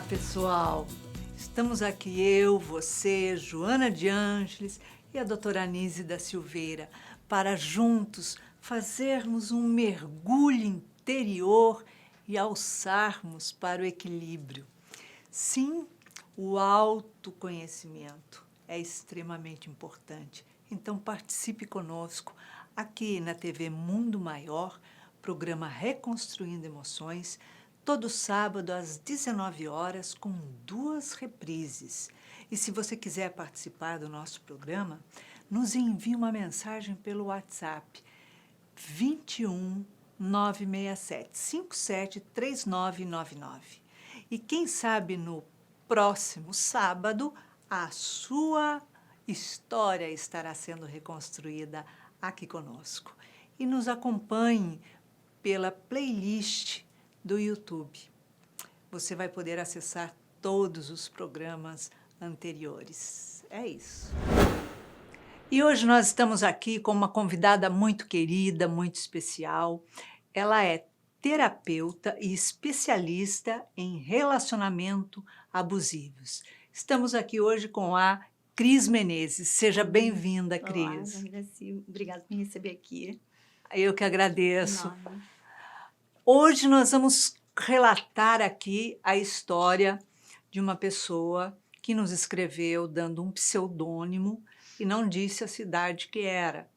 pessoal! Estamos aqui eu, você, Joana de Ângeles e a doutora Anise da Silveira para juntos fazermos um mergulho interior e alçarmos para o equilíbrio. Sim, o autoconhecimento é extremamente importante. Então participe conosco aqui na TV Mundo Maior, programa Reconstruindo Emoções, todo sábado às 19 horas com 2 reprises. E se você quiser participar do nosso programa, nos envie uma mensagem pelo WhatsApp 21 967 57 3999. E quem sabe no próximo sábado a sua história estará sendo reconstruída aqui conosco. E nos acompanhe pela playlist do YouTube. Você vai poder acessar todos os programas anteriores. É isso. E hoje nós estamos aqui com uma convidada muito querida, muito especial. Ela é terapeuta e especialista em relacionamento abusivos. Estamos aqui hoje com a Cris Menezes. Seja bem-vinda, Cris. Olá, Graci. Obrigada por me receber aqui. Eu que agradeço. Enorme. Hoje nós vamos relatar aqui a história de uma pessoa que nos escreveu dando um pseudônimo e não disse a cidade que era,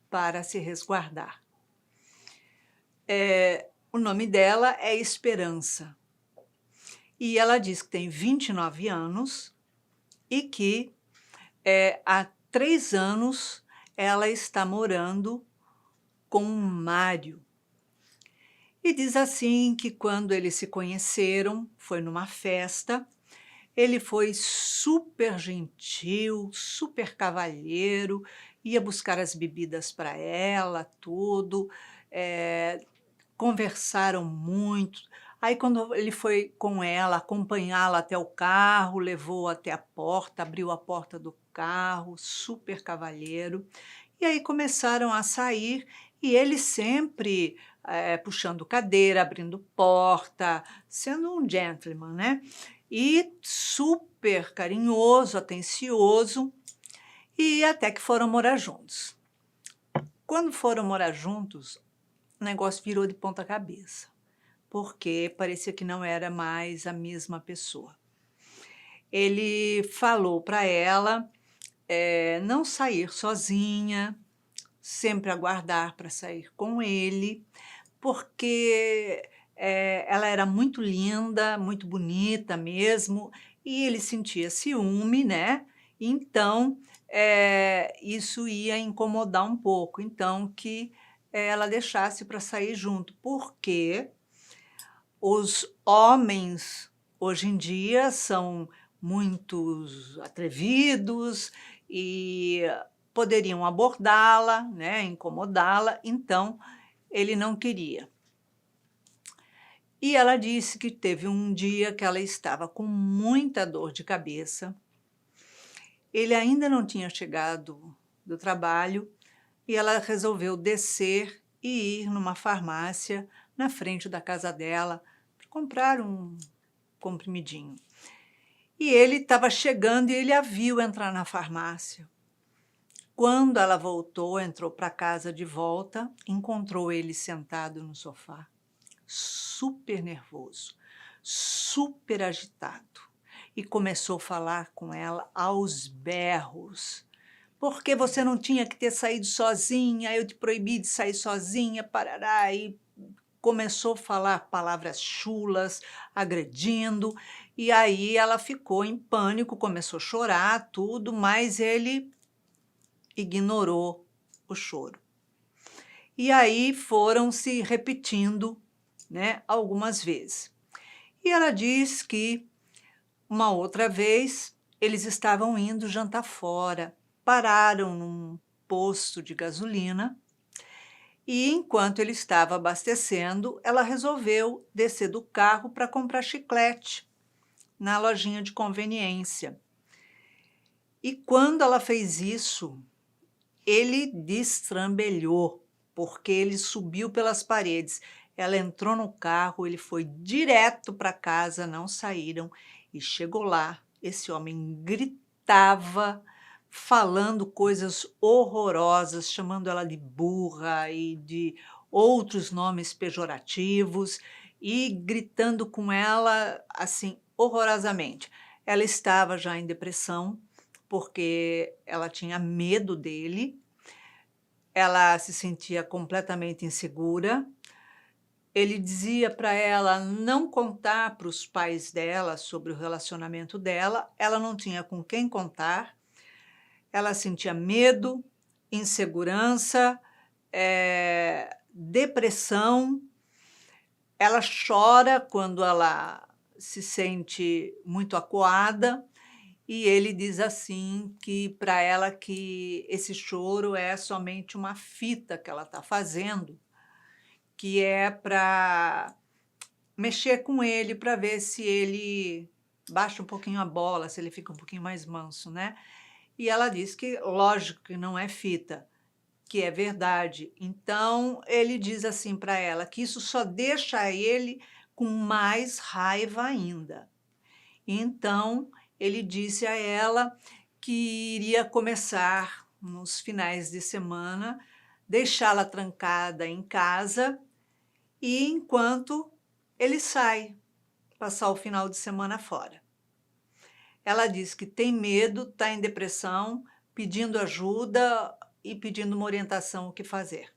para se resguardar. O nome dela é Esperança. E ela diz que tem 29 anos e que há 3 anos ela está morando com o Mário. E diz assim que quando eles se conheceram, foi numa festa, ele foi super gentil, super cavalheiro, ia buscar as bebidas para ela, tudo, conversaram muito. Aí quando ele foi com ela, acompanhá-la até o carro, levou até a porta, abriu a porta do carro, super cavalheiro. E aí começaram a sair e ele sempre puxando cadeira, abrindo porta, sendo um gentleman, né? E super carinhoso, atencioso, e até que foram morar juntos. Quando foram morar juntos, o negócio virou de ponta cabeça, porque parecia que não era mais a mesma pessoa. Ele falou para ela não sair sozinha, sempre aguardar para sair com ele, porque ela era muito linda, muito bonita mesmo, e ele sentia ciúme, né? Então, isso ia incomodar um pouco. Então, que ela deixasse para sair junto, porque os homens, hoje em dia, são muito atrevidos e poderiam abordá-la, né, incomodá-la, então ele não queria. E ela disse que teve um dia que ela estava com muita dor de cabeça, ele ainda não tinha chegado do trabalho e ela resolveu descer e ir numa farmácia na frente da casa dela para comprar um comprimidinho. E ele estava chegando e ele a viu entrar na farmácia. Quando ela voltou, entrou para casa de volta, encontrou ele sentado no sofá, super nervoso, super agitado, e começou a falar com ela aos berros. Porque você não tinha que ter saído sozinha, eu te proibi de sair sozinha, parará, e começou a falar palavras chulas, agredindo, e aí ela ficou em pânico, começou a chorar, tudo, mas ele ignorou o choro. E aí foram se repetindo, né, algumas vezes. E ela diz que uma outra vez eles estavam indo jantar fora, pararam num posto de gasolina e enquanto ele estava abastecendo, ela resolveu descer do carro para comprar chiclete na lojinha de conveniência. E quando ela fez isso, ele destrambelhou, porque ele subiu pelas paredes. Ela entrou no carro, ele foi direto para casa, não saíram, e chegou lá, esse homem gritava, falando coisas horrorosas, chamando ela de burra e de outros nomes pejorativos, e gritando com ela, assim, horrorosamente. Ela estava já em depressão, porque ela tinha medo dele, ela se sentia completamente insegura. Ele dizia para ela não contar para os pais dela sobre o relacionamento dela, ela não tinha com quem contar, ela sentia medo, insegurança, depressão, ela chora quando ela se sente muito acuada, e ele diz assim que para ela que esse choro é somente uma fita que ela está fazendo, que é para mexer com ele, para ver se ele baixa um pouquinho a bola, se ele fica um pouquinho mais manso, né. E ela diz que lógico que não é fita, que é verdade. Então ele diz assim para ela que isso só deixa ele com mais raiva ainda. Então ele disse a ela que iria começar nos finais de semana, deixá-la trancada em casa, e enquanto ele sai, passar o final de semana fora. Ela diz que tem medo, está em depressão, pedindo ajuda e pedindo uma orientação o que fazer.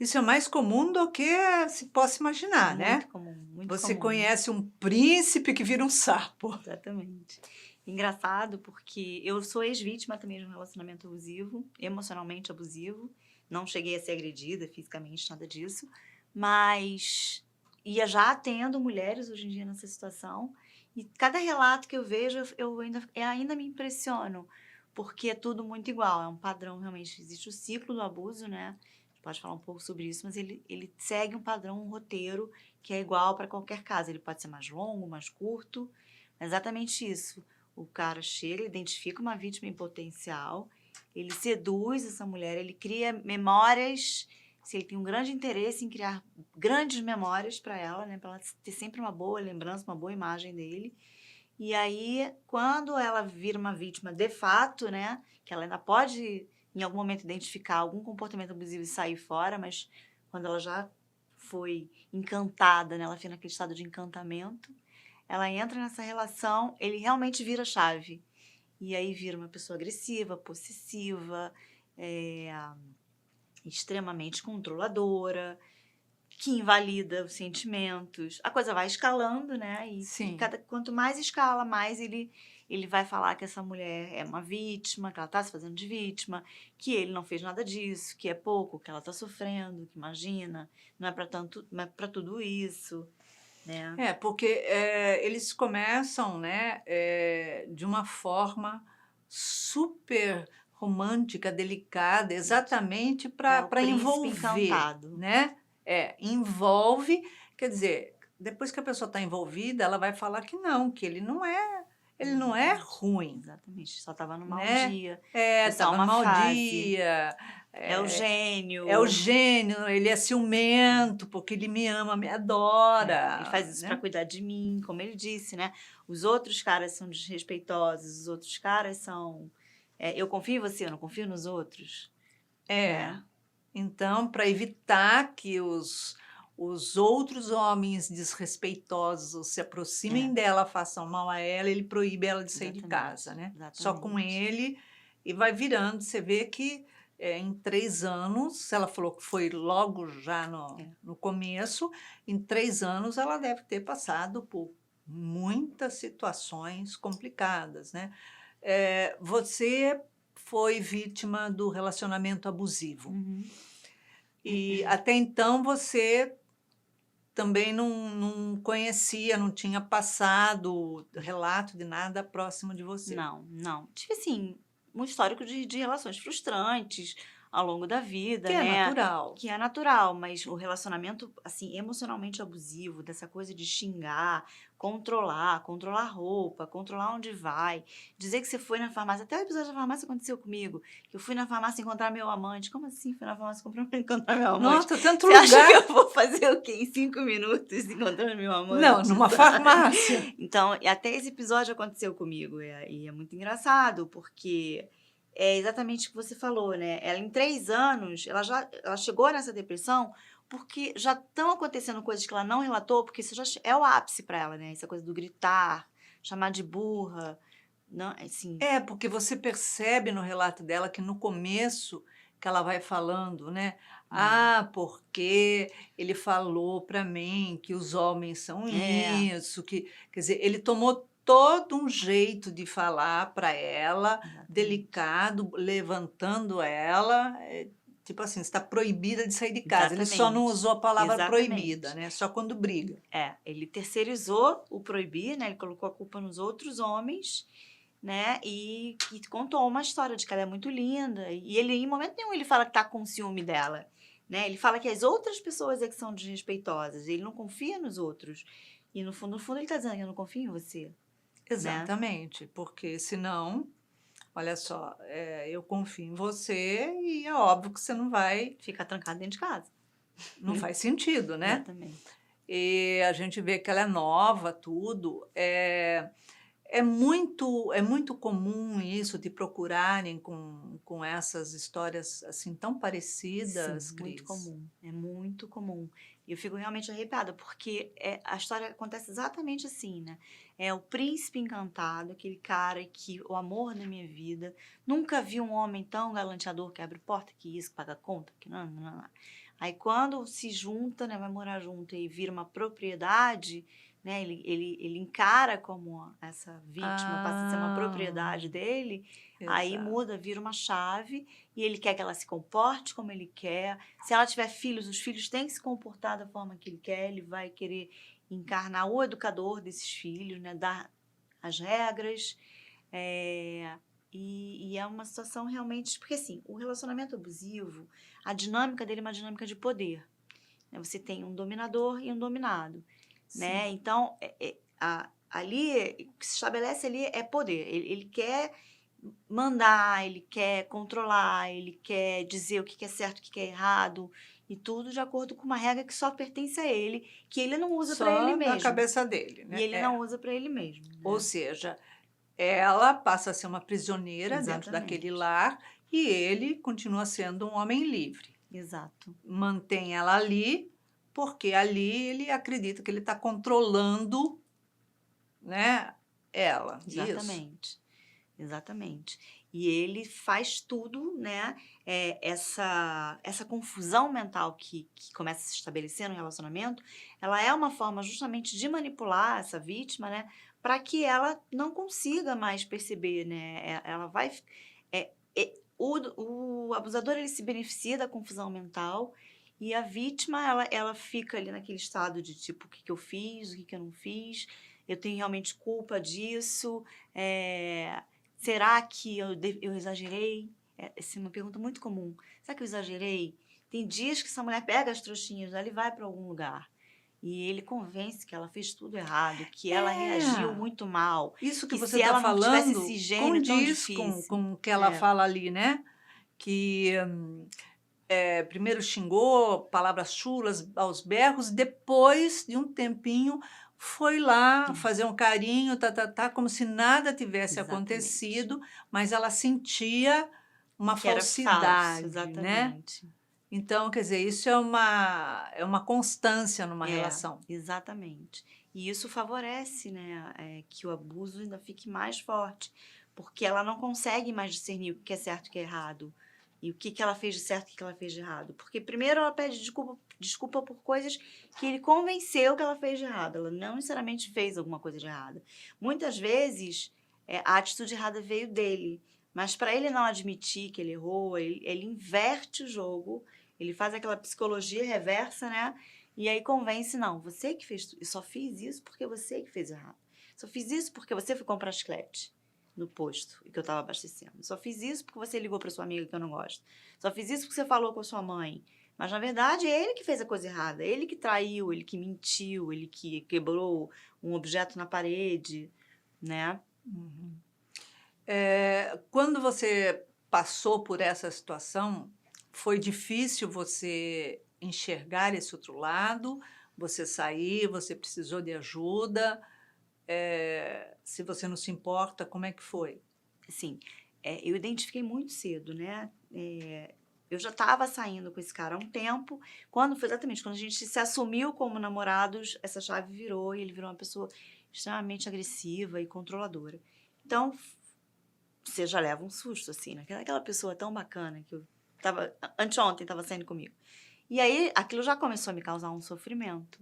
Isso é mais comum do que se possa imaginar, Muito né? comum, muito Você comum. conhece um príncipe que vira um sapo. Exatamente. Engraçado porque eu sou ex-vítima também de um relacionamento abusivo, emocionalmente abusivo. Não cheguei a ser agredida fisicamente, nada disso. Mas ia já atendo mulheres hoje em dia nessa situação. E cada relato que eu vejo, eu ainda me impressiono. Porque é tudo muito igual, é um padrão realmente. Existe o ciclo do abuso, né? A gente pode falar um pouco sobre isso, mas ele segue um padrão, um roteiro que é igual para qualquer caso. Ele pode ser mais longo, mais curto. É exatamente isso. O cara chega, ele identifica uma vítima em potencial, ele seduz essa mulher, ele cria memórias, se ele tem um grande interesse em criar grandes memórias para ela, né, para ela ter sempre uma boa lembrança, uma boa imagem dele. E aí, quando ela vira uma vítima de fato, né, que ela ainda pode em algum momento identificar algum comportamento abusivo e sair fora, mas quando ela já foi encantada, né, ela fica naquele estado de encantamento, ela entra nessa relação, ele realmente vira chave. E aí vira uma pessoa agressiva, possessiva, extremamente controladora, que invalida os sentimentos. A coisa vai escalando, né? E Sim. quanto mais escala, mais ele vai falar que essa mulher é uma vítima, que ela está se fazendo de vítima, que ele não fez nada disso, que é pouco, que ela está sofrendo, que imagina, não é para tanto, não é para tudo isso, né? Porque eles começam, né, de uma forma super romântica, delicada, exatamente É para o pra príncipe envolver, encantado. né. Envolve, quer dizer, depois que a pessoa está envolvida, ela vai falar que não, que ele não é Exatamente. ruim, Exatamente, só estava no mau né. dia, foi só Estava no uma mau fase. dia, É o é o gênio. gênio, ele é ciumento, porque ele me ama, me Ele faz adora, isso para né. cuidar de mim, como ele disse, né? Os outros caras são desrespeitosos, os outros caras são. Eu confio em você, eu não confio nos outros. É. Né? Então, para evitar que os outros homens desrespeitosos se É, aproximem dela, façam mal a ela, ele proíbe ela de sair de exatamente. casa, né. Só com Exatamente. ele, e vai virando. Você vê que, em 3 anos, ela falou que foi logo já no É. no começo, em 3 anos ela deve ter passado por muitas situações complicadas, né. Você foi vítima do relacionamento abusivo. Uhum. E até então você também não conhecia, não tinha passado relato de nada próximo de você. Não, não. Tive, assim, um histórico de relações frustrantes, ao longo da vida, Que é né? natural. Que é natural, mas o relacionamento, assim, emocionalmente abusivo, dessa coisa de xingar, controlar roupa, controlar onde vai, dizer que você foi na farmácia. Até o episódio da farmácia aconteceu comigo, que eu fui na farmácia encontrar meu amante. Como assim? Fui na farmácia encontrar meu amante? Nossa, tanto Você acha que lugar. eu vou fazer o quê em 5 minutos encontrando meu Não, amante, numa sabe? farmácia. Então, e até esse episódio aconteceu comigo, e é muito engraçado, porque é exatamente o que você falou, né? Ela, em 3 anos, ela chegou nessa depressão porque já estão acontecendo coisas que ela não relatou, porque isso já é o ápice para ela, né? Essa coisa do gritar, chamar de burra, não, assim, É, porque você percebe no relato dela que no começo que ela vai falando, né? Ah, porque ele falou para mim que os homens são é, isso, que quer dizer, ele tomou todo um jeito de falar para ela, exatamente, delicado, levantando ela, tipo assim, está proibida de sair de casa. Ele só não exatamente, usou a palavra proibida, exatamente. né? Só quando briga. Ele terceirizou o proibir, né? Ele colocou a culpa nos outros homens, né? E contou uma história de que ela é muito linda. E ele, em momento nenhum, ele fala que tá com ciúme dela, né? Ele fala que as outras pessoas é que são desrespeitosas. Ele não confia nos outros. E no fundo ele tá dizendo que eu não confio em você, né? Exatamente, porque senão, olha só, eu confio em você e é óbvio que você não vai, Fica trancado dentro de casa. não faz sentido, né? Exatamente. E a gente vê que ela é nova, tudo. É muito comum isso de procurarem com essas histórias assim tão Sim, parecidas, muito Cris. comum. É muito comum. E eu fico realmente arrepiada, porque a história acontece exatamente assim, né? É o príncipe encantado, aquele cara que o amor da minha vida. Nunca vi um homem tão galanteador que abre porta, que isso, que paga conta, que não, não, não. Aí quando se junta, né, vai morar junto e vira uma propriedade, né? Ele encara como essa vítima, passa a ser uma Ah, propriedade dele, aí exato. muda, vira uma chave e ele quer que ela se comporte como ele quer. Se ela tiver filhos, os filhos têm que se comportar da forma que ele quer. Ele vai querer encarnar o educador desses filhos, né? Dar as regras. É, e é uma situação realmente... Porque, assim, o relacionamento abusivo, a dinâmica dele é uma dinâmica de poder, né? Você tem um dominador e um dominado, Sim. né? Então, ali, o que se estabelece ali é poder. Ele quer mandar, ele quer controlar, ele quer dizer o que é certo, o que é errado, e tudo de acordo com uma regra que só pertence a ele, que ele não usa para ele Só na mesmo. cabeça dele, E né? ele não usa para ele mesmo, Ou né? seja, ela passa a ser uma prisioneira dentro daquele Exatamente. lar e ele continua sendo um homem livre. Exato. Mantém ela ali, porque ali ele acredita que ele está controlando, né, ela. Isso. Exatamente. Exatamente. E ele faz tudo, né? Essa confusão mental que começa a se estabelecer no relacionamento, ela é uma forma justamente de manipular essa vítima, né? Para que ela não consiga mais perceber, né? Ela vai. O abusador ele se beneficia da confusão mental e a vítima ela fica ali naquele estado de tipo, o que, que eu fiz, o que, que eu não fiz, eu tenho realmente culpa disso. Será que eu exagerei? Essa é uma pergunta muito comum. Será que eu exagerei? Tem dias que essa mulher pega as trouxinhas dela e vai para algum lugar. E ele convence que ela fez tudo errado, que ela reagiu É, muito mal, isso que que você se está ela não tivesse esse falando gênio tão condiz difícil. com o que ela É, fala ali, né? Que primeiro xingou, palavras chulas aos berros, depois de um tempinho foi lá é, fazer um carinho, como se nada tivesse exatamente. acontecido, mas ela sentia uma Que era falso, falsidade, né? exatamente. Então, quer dizer, isso é uma constância numa relação. Exatamente. E isso favorece, né, que o abuso ainda fique mais forte, porque ela não consegue mais discernir o que é certo e o que é errado, e o que ela fez de certo e o que ela fez de errado. Porque primeiro ela pede desculpa por coisas que ele convenceu que ela fez de errado, ela não necessariamente fez alguma coisa de errada. Muitas vezes a atitude errada veio dele, mas para ele não admitir que ele errou, ele inverte o jogo, ele faz aquela psicologia reversa, né? E aí convence, não, você que fez, eu só fiz isso porque você que fez errado. Só fiz isso porque você foi comprar chiclete, no posto e que eu estava abastecendo. Só fiz isso porque você ligou para sua amiga que eu não gosto. Só fiz isso porque você falou com a sua mãe. Mas, na verdade, é ele que fez a coisa errada. Ele que traiu, ele que mentiu, ele que quebrou um objeto na parede, né? Uhum. Quando você passou por essa situação, foi difícil você enxergar esse outro lado? Você sair, você precisou de ajuda? Se você não se importa, como é que foi? Assim, eu identifiquei muito cedo, né? Eu já estava saindo com esse cara há um tempo. Exatamente, quando a gente se assumiu como namorados, essa chave virou e ele virou uma pessoa extremamente agressiva e controladora. Então, você já leva um susto, assim, né? Aquela pessoa tão bacana que anteontem estava saindo comigo. E aí, aquilo já começou a me causar um sofrimento.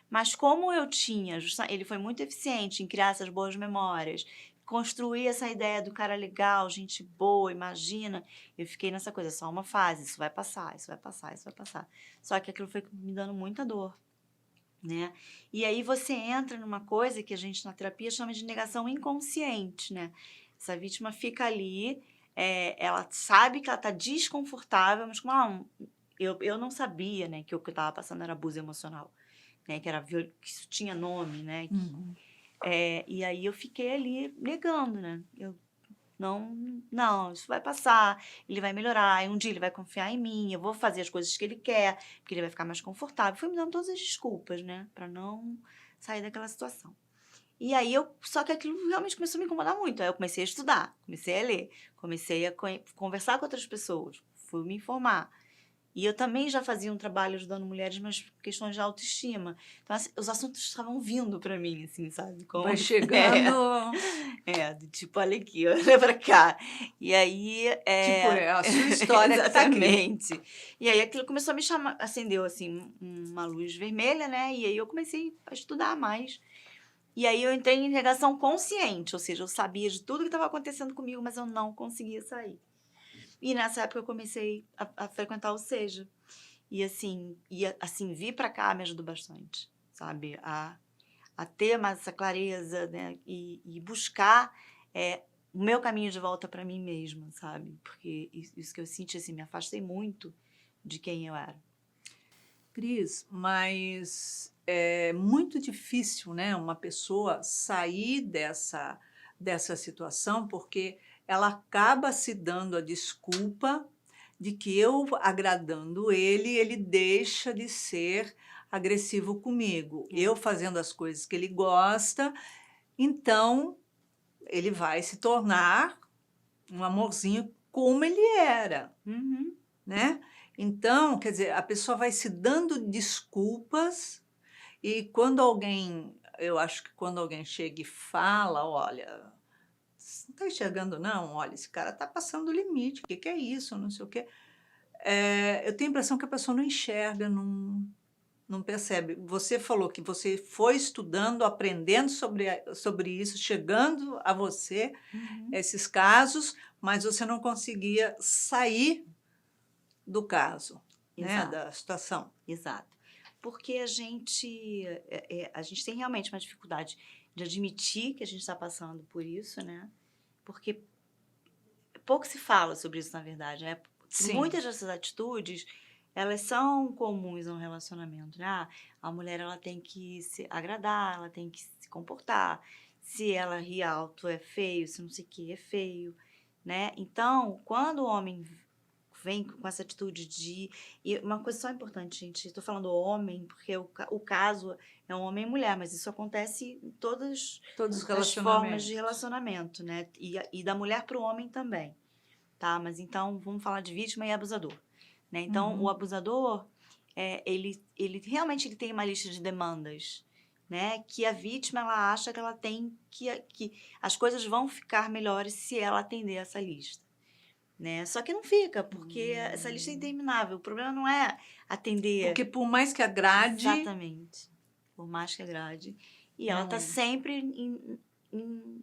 Mas como eu tinha, ele foi muito eficiente em criar essas boas memórias, construir essa ideia do cara legal, gente boa, imagina. Eu fiquei nessa coisa, só uma fase, isso vai passar, isso vai passar, isso vai passar. Só que aquilo foi me dando muita dor, né? E aí você entra numa coisa que a gente na terapia chama de negação inconsciente, né? Essa vítima fica ali, ela sabe que ela tá desconfortável, mas como, eu não sabia, né, que o que eu estava passando era abuso emocional, né, que isso tinha nome, né, Uhum. e aí eu fiquei ali negando, né, não, isso vai passar, ele vai melhorar, e um dia ele vai confiar em mim, eu vou fazer as coisas que ele quer, porque ele vai ficar mais confortável. Fui me dando todas as desculpas, né, para não sair daquela situação. E aí só que aquilo realmente começou a me incomodar muito. Aí eu comecei a estudar, comecei a ler, comecei a conversar com outras pessoas, fui me informar. E eu também já fazia um trabalho ajudando mulheres, mas questões de autoestima. Então, assim, os assuntos estavam vindo para mim, assim, sabe? Vai chegando, Do tipo, olha aqui, olha pra cá. E aí, tipo, é a sua história que está aqui. exatamente. E aí aquilo começou a me chamar, acendeu, assim, uma luz vermelha, né? E aí eu comecei a estudar mais. E aí eu entrei em negação consciente, ou seja, eu sabia de tudo que estava acontecendo comigo, mas eu não conseguia sair. E nessa época eu comecei a frequentar o Seja. E assim, vir para cá me ajudou bastante, sabe? A ter mais essa clareza, né? E buscar o meu caminho de volta para mim mesma, sabe? Porque isso que eu senti, assim, me afastei muito de quem eu era. Cris, mas é muito difícil, né, uma pessoa sair dessa situação, porque ela acaba se dando a desculpa de que eu agradando ele deixa de ser agressivo comigo. Eu fazendo as coisas que ele gosta, então ele vai se tornar um amorzinho como ele era, Uhum. né? Então, quer dizer, a pessoa vai se dando desculpas e eu acho que quando alguém chega e fala, olha, você não está enxergando não? Olha, esse cara está passando o limite, o que que é isso? Não sei o quê. Eu tenho a impressão que a pessoa não enxerga, não percebe. Você falou que você foi estudando, aprendendo sobre isso, chegando a você, Uhum. esses casos, mas você não conseguia sair do caso, né, Exato. da situação. Exato. Porque a gente tem realmente uma dificuldade de admitir que a gente está passando por isso, né? Porque pouco se fala sobre isso, na verdade, né? Sim. Muitas dessas atitudes, elas são comuns no relacionamento, né? A mulher, ela tem que se agradar, ela tem que se comportar. Se ela ri alto, é feio, se não sei o que, é feio, né? Então, quando o homem vem com essa atitude E uma coisa só importante, gente, estou falando homem, porque o caso é um homem e mulher, mas isso acontece em todas Todos os as formas de relacionamentos. relacionamento, né? E da mulher para o homem também, tá? Mas então, vamos falar de vítima e abusador, né? Então, o abusador, ele realmente ele tem uma lista de demandas, né? Que a vítima, ela acha que ela tem, que as coisas vão ficar melhores se ela atender essa lista. Né? Só que não fica, porque essa lista é interminável. O problema não é atender. Porque por mais que agrade, Exatamente. Por mais que agrade. E ela está sempre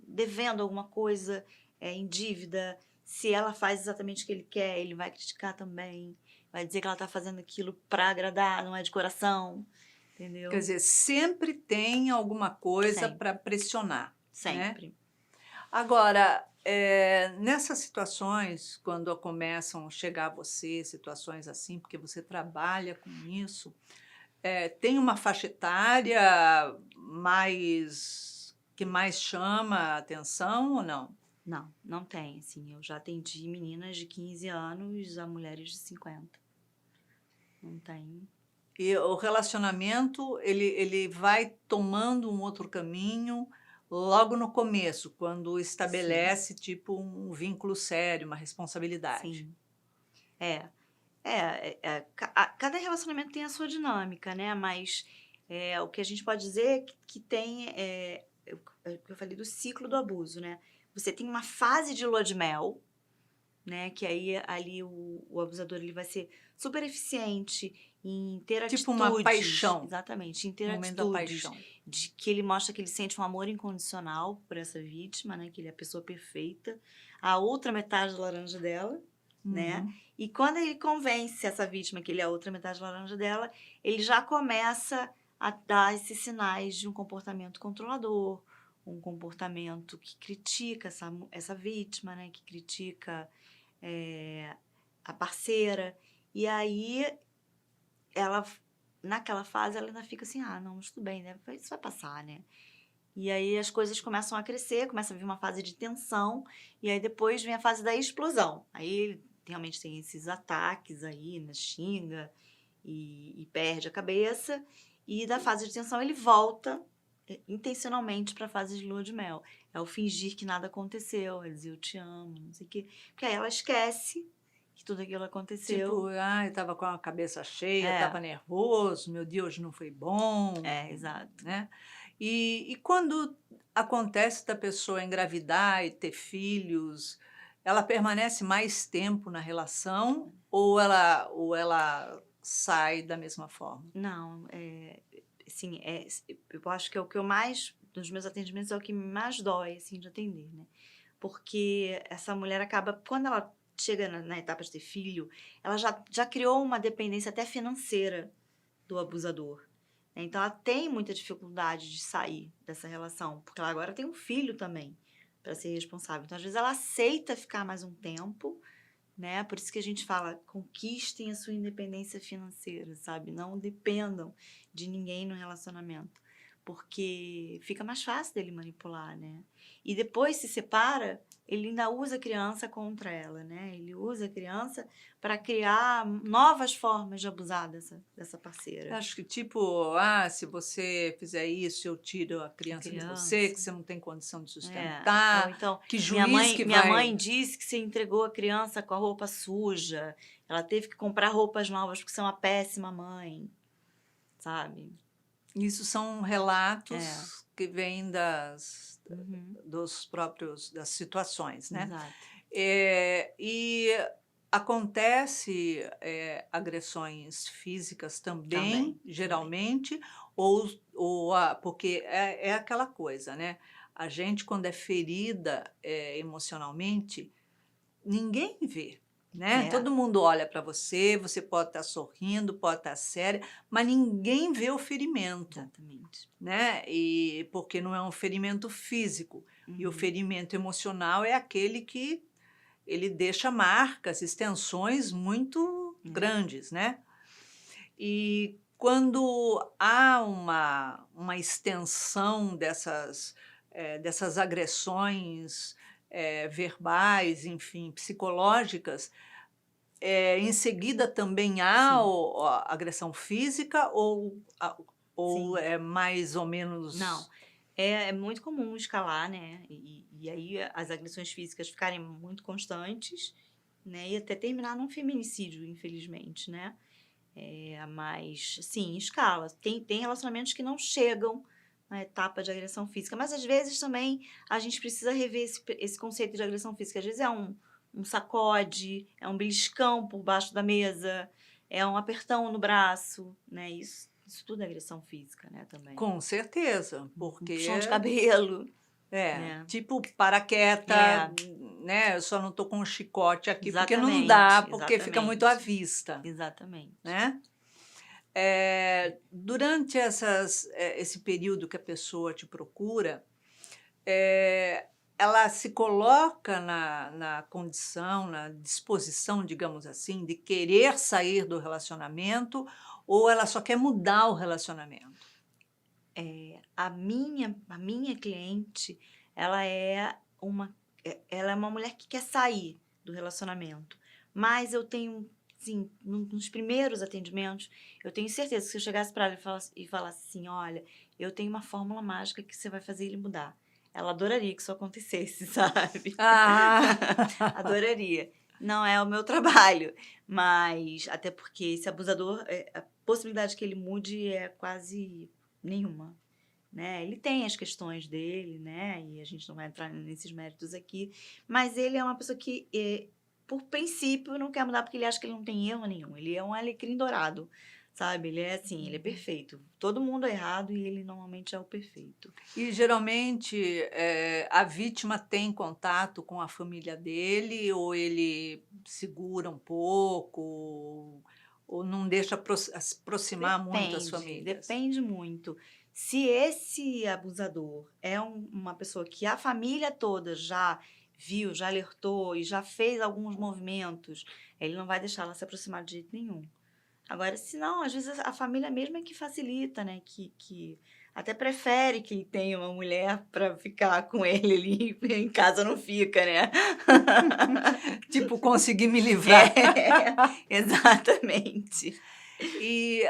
devendo alguma coisa, em dívida. Se ela faz exatamente o que ele quer, ele vai criticar também. Vai dizer que ela está fazendo aquilo para agradar, não é de coração. Entendeu? quer dizer, sempre tem alguma coisa Sempre. para pressionar, né? Sempre. Agora, Nessas situações, quando começam a chegar a você situações assim, porque você trabalha com isso, tem uma faixa etária que mais chama a atenção ou não? Não, não tem, assim, eu já atendi meninas de 15 anos a mulheres de 50. Não tem. E o relacionamento, ele vai tomando um outro caminho logo no começo, quando Sim, estabelece, tipo, um vínculo sério, uma responsabilidade. sim. É. Cada relacionamento tem a sua dinâmica, né, mas, o que a gente pode dizer é que tem, o que eu falei do ciclo do abuso, né. Você tem uma fase de lua de mel, né, que aí ali o abusador ele vai ser super eficiente em ter Tipo uma atitudes paixão, exatamente, em ter o momento da atitudes paixão. de que ele mostra que ele sente um amor incondicional por essa vítima, né, que ele é a pessoa perfeita, a outra metade da laranja dela, né, Uhum. e quando ele convence essa vítima que ele é a outra metade da laranja dela, ele já começa a dar esses sinais de um comportamento controlador, um comportamento que critica essa vítima, né, que critica eh, a parceira. E aí, ela, naquela fase, ela ainda fica assim: ah, não, mas tudo bem, né? Isso vai passar, né? E aí as coisas começam a crescer, começa a vir uma fase de tensão, e aí depois vem a fase da explosão. Aí ele realmente tem esses ataques aí, né? Xinga e perde a cabeça. E da fase de tensão ele volta intencionalmente para a fase de lua de mel. É o fingir que nada aconteceu, é dizer eu te amo, não sei o quê. Porque aí ela esquece que tudo aquilo Tipo, aconteceu. eu estava com a cabeça cheia, É, estava nervoso, meu dia hoje não foi bom, exato. né. E quando acontece da pessoa engravidar e ter filhos, ela permanece mais tempo na relação ou ela sai da mesma forma? Não, assim, eu acho que é o que eu mais, dos meus atendimentos, é o que mais dói, assim, de atender, né? Porque essa mulher acaba, quando ela chega na etapa de ter filho, ela já criou uma dependência até financeira do abusador, né. Então ela tem muita dificuldade de sair dessa relação, porque ela agora tem um filho também para ser responsável. Então, às vezes, ela aceita ficar mais um tempo, né, por isso que a gente fala: conquistem a sua independência financeira, sabe, não dependam de ninguém no relacionamento, porque fica mais fácil dele manipular, né. E depois se separa, ele ainda usa a criança contra ela, né, ele usa a criança para criar novas formas de abusar dessa parceira. Acho que tipo, se você fizer isso, eu tiro a A criança de você, que criança. você não tem condição de Ou sustentar, então: que "Minha juiz mãe que minha vai. mãe disse que você entregou a criança com a roupa suja, ela teve que comprar roupas novas porque você é uma péssima mãe", sabe. Isso são É. relatos que vêm Uhum. das situações, né. Exato. E acontece, agressões físicas também, Também, também. geralmente, porque é aquela coisa, né, a gente quando é ferida, emocionalmente, ninguém vê, né, É, todo mundo olha para você, você pode estar sorrindo, pode estar séria, mas ninguém vê o ferimento. exatamente. Né, e porque não é um ferimento físico, e o Uhum. ferimento emocional é aquele que ele deixa marcas, extensões muito É. grandes, né. E quando há uma extensão dessas agressões, verbais, enfim, psicológicas, em seguida também há Sim, a agressão física ou sim. é mais ou Não, menos. é muito comum escalar, né, e aí as agressões físicas ficarem muito constantes, né, e até terminar num feminicídio, infelizmente, né. Mas sim, escala. Tem relacionamentos que não chegam na etapa de agressão física, mas às vezes também a gente precisa rever esse conceito de agressão física. Às vezes é um sacode, é um beliscão por baixo da mesa, é um apertão no braço, né, isso tudo é agressão física, né, também. Com certeza, Um puxão de porque cabelo, é, né. tipo, para quieta, É, né, eu só não tô com um chicote aqui, porque não dá, exatamente, porque fica muito à exatamente, vista, exatamente. né. Durante esse período que a pessoa te procura, ela se coloca na condição, na disposição, digamos assim, de querer sair do relacionamento ou ela só quer mudar o relacionamento? A minha cliente, ela é ela é uma mulher que quer sair do relacionamento, mas eu tenho, assim, nos primeiros atendimentos, eu tenho certeza que se eu chegasse para ela e falasse assim: "Olha, eu tenho uma fórmula mágica que você vai fazer ele mudar", ela adoraria que isso acontecesse, sabe. Ah, Adoraria. Não é o meu trabalho, mas até porque esse abusador, a possibilidade que ele mude é quase nenhuma, né. Ele tem as questões dele, né, e a gente não vai entrar nesses méritos aqui, mas ele é uma pessoa que, por princípio, não quer mudar, porque ele acha que ele não tem erro nenhum, ele é um alecrim dourado, sabe, ele é assim, ele é perfeito. Todo mundo é errado e ele normalmente é o perfeito. e geralmente, a vítima tem contato com a família dele ou ele segura um pouco ou não deixa se aproximar muito as Depende, famílias? depende muito. Se esse abusador é uma pessoa que a família toda já viu, já alertou e já fez alguns movimentos, ele não vai deixar ela se aproximar de jeito nenhum. Agora, se não, às vezes a família mesmo é que facilita, né, que até prefere que ele tenha uma mulher para ficar com ele ali, em casa não fica, né. Tipo, consegui me livrar. É, exatamente. E,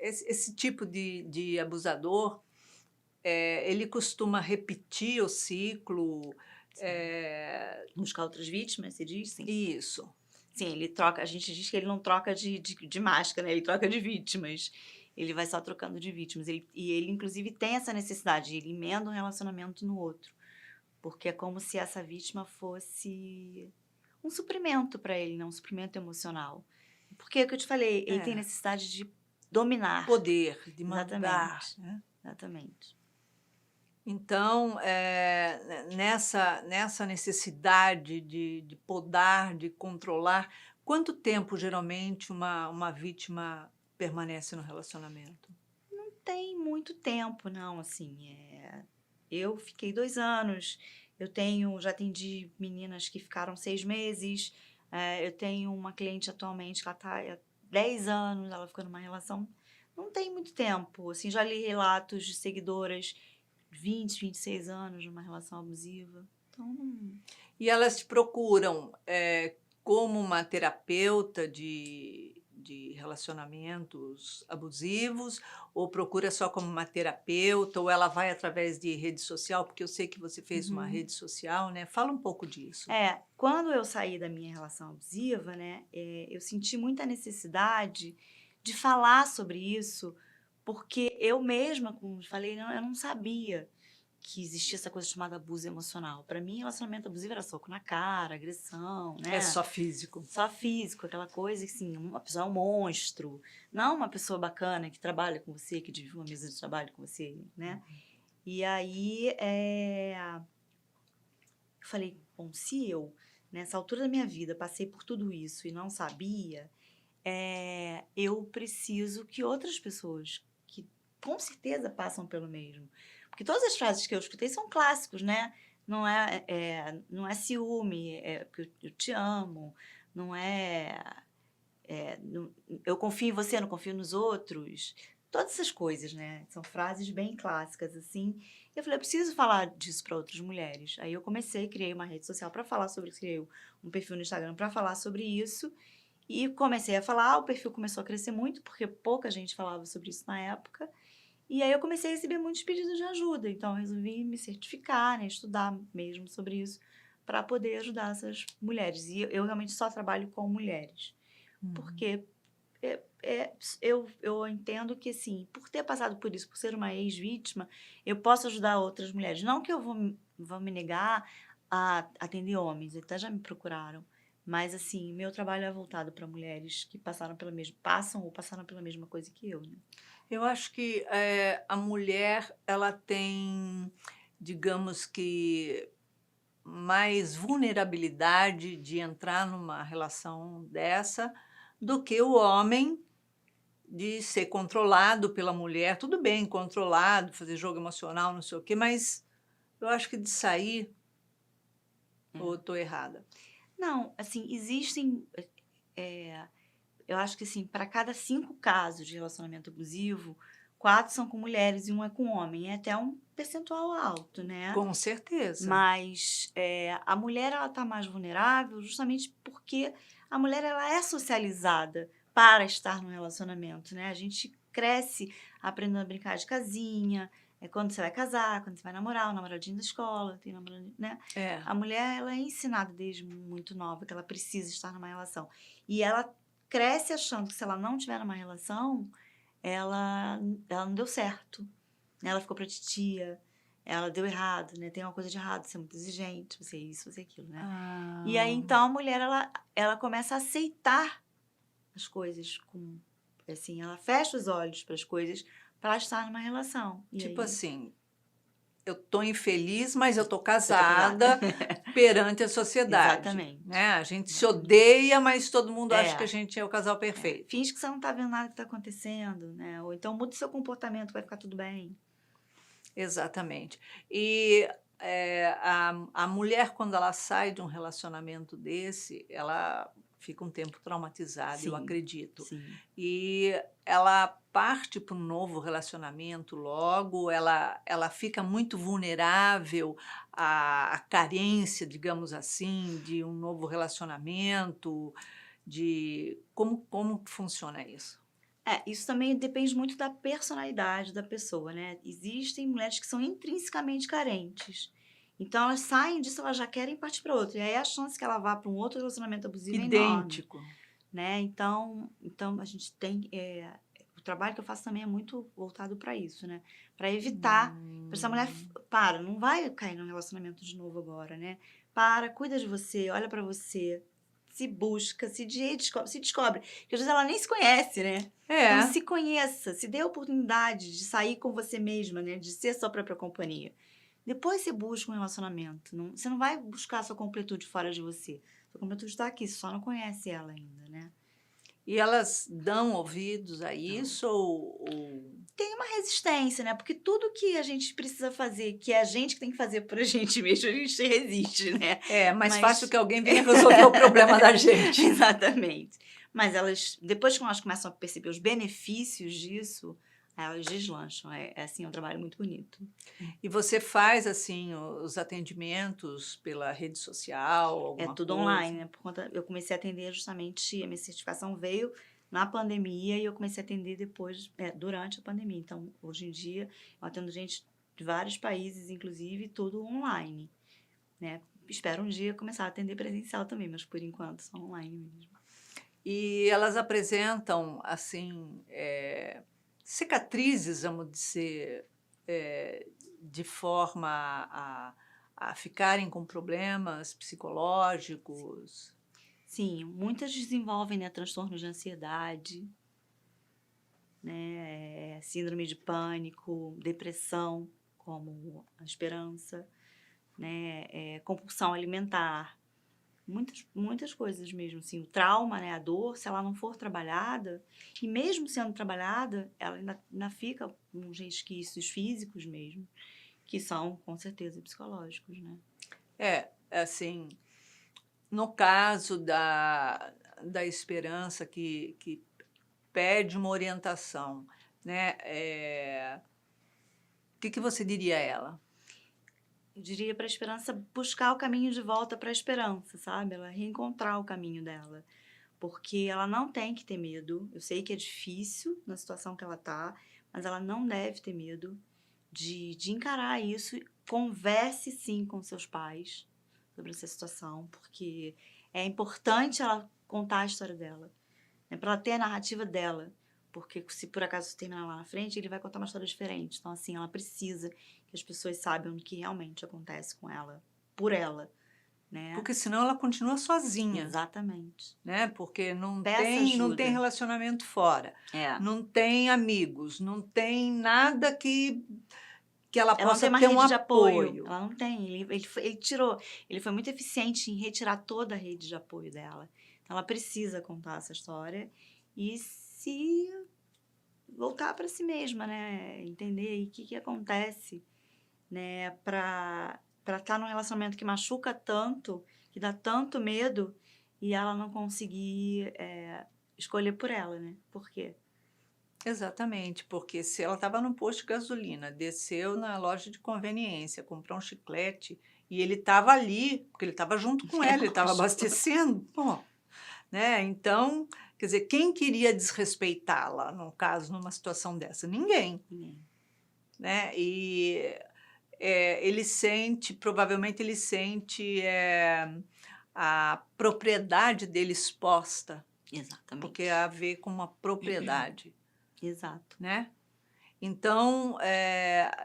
esse tipo de abusador, ele costuma repetir o ciclo, Sim. eh Buscar outras vítimas, você diz? Sim. isso. Sim, ele troca, a gente diz que ele não troca de máscara, né, ele troca de vítimas. Ele vai só trocando de vítimas. Ele inclusive tem essa necessidade, ele emenda um relacionamento no outro, porque é como se essa vítima fosse um suprimento para ele, né, um suprimento emocional. Porque é o que eu te falei, ele tem É, necessidade de dominar. poder, de mandar, Exatamente, né. exatamente. Então, nessa necessidade de podar, de controlar, quanto tempo geralmente uma vítima permanece no relacionamento? Tem muito tempo não, assim, eu fiquei 2 anos, já atendi meninas que ficaram 6 meses, eu tenho uma cliente atualmente que ela tá há 10 anos, ela ficou numa relação, não tem muito tempo, assim, já li relatos de seguidoras, 26 anos numa relação abusiva, então não. E elas te procuram, como uma terapeuta de relacionamentos abusivos, ou procura só como uma terapeuta, ou ela vai através de rede social? Porque eu sei que você fez uma Uhum. rede social, né. Fala um pouco disso. Quando eu saí da minha relação abusiva, né, eu senti muita necessidade de falar sobre isso, porque eu mesma, como falei, não, eu não sabia que existia essa coisa chamada abuso emocional. Para mim, relacionamento abusivo era soco na cara, agressão, É né? só físico. Só físico, aquela coisa que, assim, uma pessoa é um monstro, não uma pessoa bacana que trabalha com você, que divide uma mesa de trabalho com você, né? E aí, eu falei: "Bom, se eu, nessa altura da minha vida, passei por tudo isso e não sabia, eu preciso que outras pessoas que com certeza passam pelo mesmo", porque todas as frases que eu escutei são clássicos, né, não é ciúme, é porque eu te amo, não é não, eu confio em você, não confio nos outros. Todas essas coisas, né, são frases bem clássicas, assim. E eu falei: "Eu preciso falar disso para outras mulheres". Aí eu comecei, criei uma rede social para falar sobre isso, criei um perfil no Instagram para falar sobre isso, e comecei a falar, o perfil começou a crescer muito, porque pouca gente falava sobre isso na época, e aí eu comecei a receber muitos pedidos de ajuda, então eu resolvi me certificar, né, estudar mesmo sobre isso, para poder ajudar essas mulheres. E eu realmente só trabalho com mulheres. Uhum. Porque, eu entendo que, assim, por ter passado por isso, por ser uma ex-vítima, eu posso ajudar outras mulheres. Não que eu vou me negar a atender homens, até já me procuraram, mas, assim, meu trabalho é voltado para mulheres que passam ou passaram pela mesma coisa que eu, né. Eu acho que, a mulher, ela tem, digamos que, mais vulnerabilidade de entrar numa relação dessa do que o homem, de ser controlado pela mulher. Tudo bem, controlado, fazer jogo emocional, não sei o quê, mas Eu acho que de sair, ou É. eu tô errada? Não, assim, existem, eu acho que assim, para cada 5 casos de relacionamento abusivo, 4 são com mulheres e 1 é com homem. É até um percentual alto, né. Com certeza. Mas, a mulher ela tá mais vulnerável justamente porque a mulher ela é socializada para estar no relacionamento, né. A gente cresce aprendendo a brincar de casinha, é quando você vai casar, quando você vai namorar, o namoradinho da escola, tem namoradinho, né. É. A mulher ela é ensinada desde muito nova que ela precisa estar numa relação. E ela cresce achando que se ela não tiver numa relação, ela ela não deu certo, né, ela ficou pra titia, ela deu errado, né, tem uma coisa de errado, você é muito exigente, você é isso, você é aquilo, né. E aí, Ah, então, a mulher ela começa a aceitar as coisas com assim, ela fecha os olhos para as coisas para estar numa relação. E tipo aí assim, eu tô infeliz, mas eu tô você tá casada. casada perante a sociedade, Exatamente, né. A gente se exatamente. odeia, mas todo mundo acha que a É, gente é o casal perfeito. finge que você não tá vendo nada que tá acontecendo, né, ou então muda o seu comportamento, vai ficar tudo bem. Exatamente. E, a mulher quando ela sai de um relacionamento desse, ela fica um tempo traumatizada, eu Sim, acredito. sim. E ela parte para um novo relacionamento logo, ela fica muito vulnerável à carência, digamos assim, de um novo relacionamento, de como funciona isso? É, isso também depende muito da personalidade da pessoa, né. Existem mulheres que são intrinsecamente carentes, então elas saem disso, elas já querem partir para outro, e aí a chance que ela vá para um outro relacionamento abusivo é enorme, Idêntico. né. Então a gente tem, o trabalho que eu faço também é muito voltado para isso, né, para evitar, para essa mulher Hum. para, não vai cair num relacionamento de novo agora, né. Para, cuida de você, olha para você, se busca, se descobre, porque às vezes ela nem se conhece, né. Então É. se conheça, se dê a oportunidade de sair com você mesma, né, de ser sua própria companhia. Depois você busca um relacionamento, você não vai buscar a sua completude fora de você. Sua completude está aqui, você só não conhece ela ainda, né. E elas dão ouvidos a Então, isso ou tem uma resistência, né, porque tudo que a gente precisa fazer, que é a gente que tem que fazer por a gente mesmo, a gente resiste, né. é mais fácil Mas que alguém venha resolver o problema da gente. exatamente. Mas elas depois que elas começam a perceber os benefícios disso, aí elas deslancham. Assim, é um trabalho muito bonito. E você faz, assim, os atendimentos pela rede social, É alguma tudo coisa? online, né, por conta eu comecei a atender justamente a minha certificação veio na pandemia e eu comecei a atender depois, durante a pandemia. Então, hoje em dia, eu atendo gente de vários países, inclusive, tudo online, né. Espero um dia começar a atender presencial também, mas por enquanto só online mesmo. E elas apresentam, assim, cicatrizes, vamos dizer, de forma a ficarem com problemas psicológicos? Sim, muitas desenvolvem, né, transtornos de ansiedade, né, síndrome de pânico, depressão, como a esperança, né, compulsão alimentar, muitas coisas mesmo, assim, o trauma, né, a dor, se ela não for trabalhada, e mesmo sendo trabalhada, ela ainda fica com uns resquícios físicos mesmo, que são com certeza psicológicos, né. Assim, no caso da esperança que pede uma orientação, né, que você diria a ela? Eu diria para a esperança buscar o caminho de volta para a esperança, sabe, ela reencontrar o caminho dela. Porque ela não tem que ter medo. Eu sei que é difícil na situação que ela tá, mas ela não deve ter medo de encarar isso. Converse sim com seus pais sobre essa situação, porque é importante ela contar a história dela, né, para ela ter a narrativa dela. Porque se por acaso terminar lá na frente, ele vai contar uma história diferente. Então, assim, ela precisa que as pessoas saibam o que realmente acontece com ela, por ela, né? Porque senão ela continua sozinha, Exatamente. né, porque Peça não tem ajuda. relacionamento fora, É. não tem amigos, não tem nada que ela Ela não possa tem uma ter um rede de apoio, apoio. ela não tem, ele foi muito eficiente em retirar toda a rede de apoio dela. Então ela precisa contar essa história e se voltar para si mesma, né, entender aí o que que acontece, né, para estar num relacionamento que machuca tanto, que dá tanto medo, e ela não conseguir escolher por ela, né? Por quê? Exatamente, porque se ela estava no posto de gasolina, desceu na loja de conveniência, comprou um chiclete e ele estava ali, porque ele estava junto com É ela, ele estava lógico. abastecendo, pô, né? Então, quer dizer, quem queria desrespeitá-la, no caso, numa situação dessa? Ninguém, Ninguém. né? E ele sente, provavelmente ele sente a propriedade dele exposta, porque Exatamente. há a ver com uma propriedade, Exato. né? Então,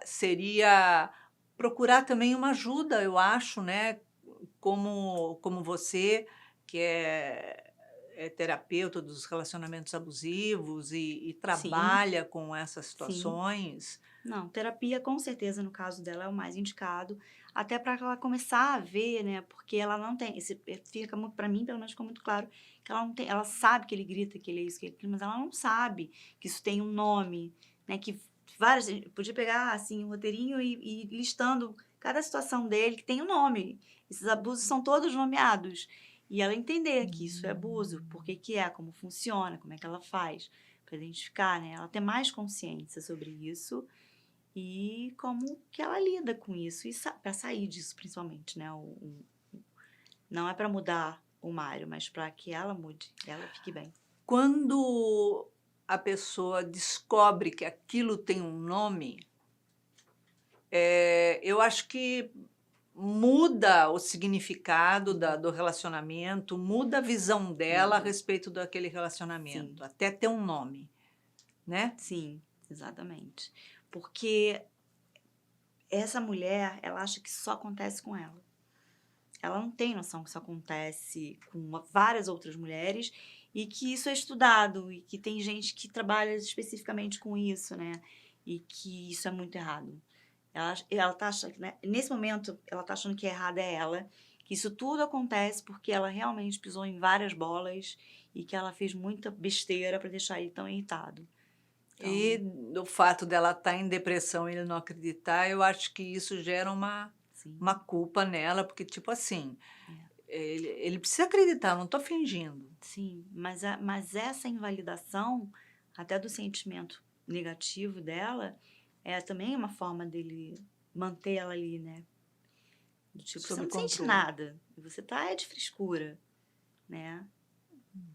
seria procurar também uma ajuda, eu acho, né, como você, que é terapeuta dos relacionamentos abusivos e Sim, trabalha com essas sim. situações. Não, terapia com certeza no caso dela é o mais indicado, até para ela começar a ver, né, porque ela não tem fica muito para mim, pelo menos ficou muito claro, que ela não tem ela sabe que ele grita, que ele é isso, que ele é aquilo, mas ela não sabe que isso tem um nome, né, que várias podia pegar, assim, um roteirinho e ir listando cada situação dele que tem um nome. Esses abusos são todos nomeados. E ela entender que isso é abuso, por que que é, como funciona, como é que ela faz, para identificar, né, ela ter mais consciência sobre isso e como que ela lida com isso, e para sair disso principalmente, né, não é para mudar o Mário, mas para que ela mude, ela fique bem. Quando a pessoa descobre que aquilo tem um nome, eu acho que muda o significado do relacionamento, muda a visão dela a Muda. respeito daquele Sim, relacionamento, até ter um nome, né? sim, exatamente. Porque essa mulher, ela acha que isso só acontece com ela. Ela não tem noção que isso acontece com várias outras mulheres e que isso é estudado e que tem gente que trabalha especificamente com isso, né? E que isso é muito errado. Ela tá achando, né? Nesse momento, ela tá achando que errada é ela, que isso tudo acontece porque ela realmente pisou em várias bolas e que ela fez muita besteira para deixar ele tão irritado. E Então, o fato dela estar em depressão e ele não acreditar, eu acho que isso gera sim, uma culpa nela, porque, tipo assim, é. ele precisa acreditar, não estou fingindo. Sim, mas essa invalidação, até do sentimento negativo dela, é também uma forma dele manter ela ali, né? Do tipo, você Sob não sente controle. nada, você tá de frescura, né?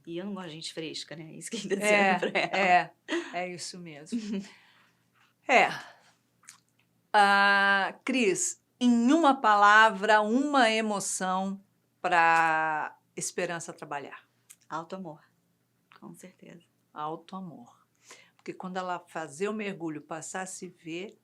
E eu não gosto de gente fresca, né? Isso que ele tá dizendo É, pra ela. é isso mesmo. É. Cris, em uma palavra, uma emoção para Esperança trabalhar. Alto amor, com certeza. Alto amor. Porque quando ela fazer o mergulho, passar a se ver,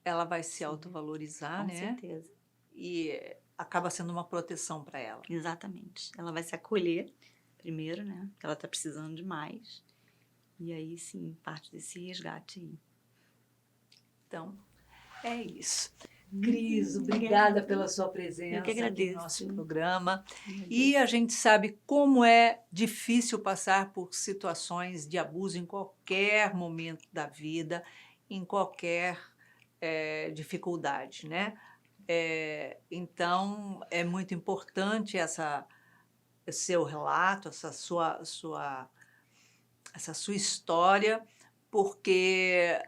ela vai se Sim, autovalorizar, com né? certeza. E acaba sendo uma proteção para ela. Exatamente. Ela vai se acolher primeiro, né? Que ela tá precisando demais. E aí sim, parte desse resgate aí. Então, é isso. Cris, obrigada pela sua Eu que presença aqui no nosso agradeço. programa. E Agradeço. a gente sabe como é difícil passar por situações de abuso em qualquer momento da vida, em qualquer dificuldade, né? Então, é muito importante esse seu relato, essa sua história, porque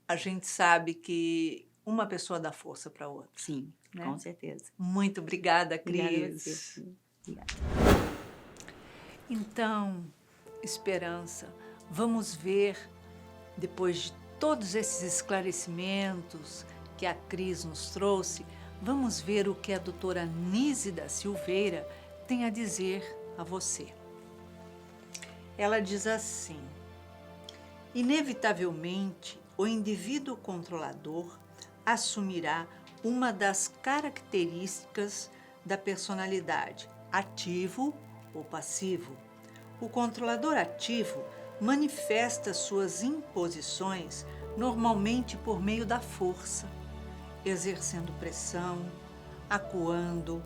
a gente sabe que uma pessoa dá força para outra, Sim, né? com certeza. Muito obrigada, Obrigada a você. Cris. Obrigada. Então, Esperança, vamos ver, depois de todos esses esclarecimentos que a Cris nos trouxe, vamos ver o que a doutora Nísida Silveira tem a dizer a você. Ela diz assim: inevitavelmente, o indivíduo controlador assumirá uma das características da personalidade, ativo ou passivo. O controlador ativo manifesta suas imposições normalmente por meio da força, exercendo pressão, acuando,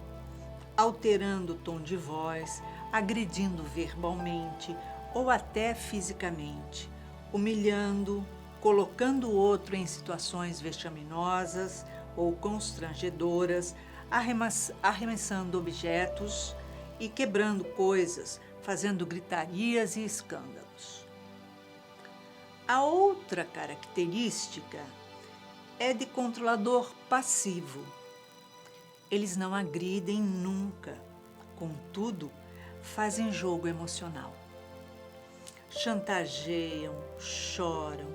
alterando o tom de voz, agredindo verbalmente ou até fisicamente, humilhando, colocando o outro em situações vexaminosas ou constrangedoras, arremessando objetos e quebrando coisas, fazendo gritarias e escândalos. A outra característica é de controlador passivo. Eles não agridem nunca, contudo, fazem jogo emocional. Chantageiam, choram,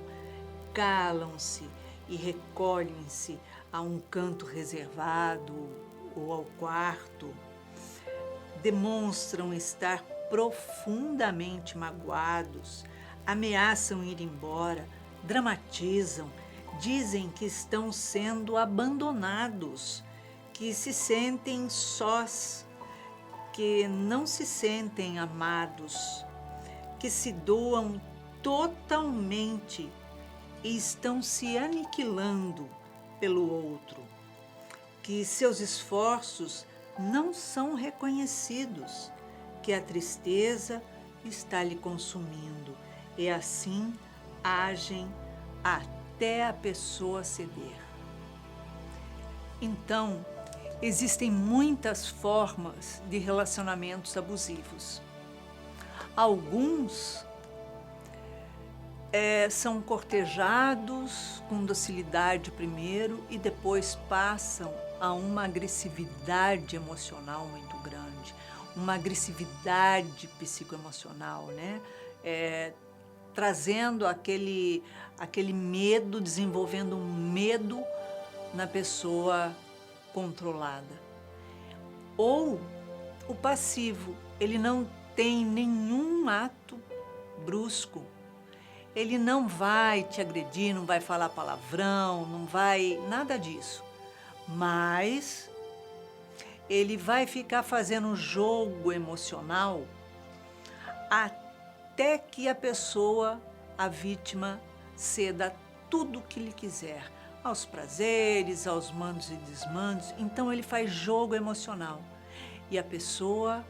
calam-se e recolhem-se a um canto reservado ou ao quarto. Demonstram estar profundamente magoados, ameaçam ir embora, dramatizam, dizem que estão sendo abandonados, que se sentem sós, que não se sentem amados, que se doam totalmente e estão se aniquilando pelo outro, que seus esforços não são reconhecidos, que a tristeza está lhe consumindo e assim agem até a pessoa ceder. Então, existem muitas formas de relacionamentos abusivos. Alguns são cortejados com docilidade primeiro e depois passam a uma agressividade emocional muito grande, uma agressividade psicoemocional, né? Trazendo aquele medo, desenvolvendo um medo na pessoa controlada. Ou o passivo, ele não tem nenhum ato brusco. Ele não vai te agredir, não vai falar palavrão, não vai nada disso. Mas ele vai ficar fazendo um jogo emocional até que a pessoa, a vítima, ceda tudo o que lhe quiser, aos prazeres, aos mandos e desmandos. Então ele faz jogo emocional e a pessoa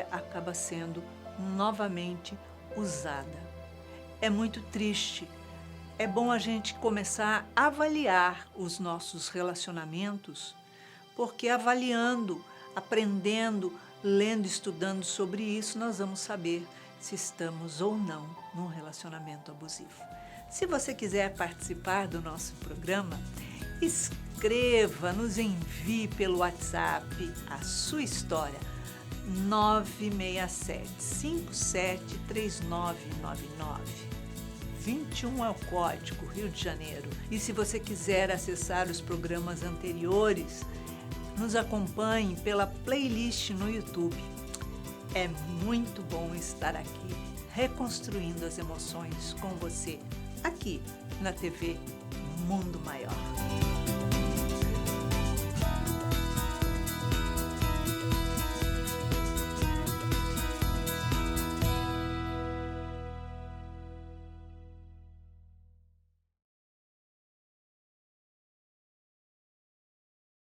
acaba sendo novamente usada. É muito triste. É bom a gente começar a avaliar os nossos relacionamentos, porque avaliando, aprendendo, lendo, estudando sobre isso, nós vamos saber se estamos ou não num relacionamento abusivo. Se você quiser participar do nosso programa, escreva, nos envie pelo WhatsApp a sua história, 967-573999. 21 é o código, Rio de Janeiro. E se você quiser acessar os programas anteriores, nos acompanhe pela playlist no YouTube. É muito bom estar aqui, reconstruindo as emoções com você, aqui na TV Mundo Maior.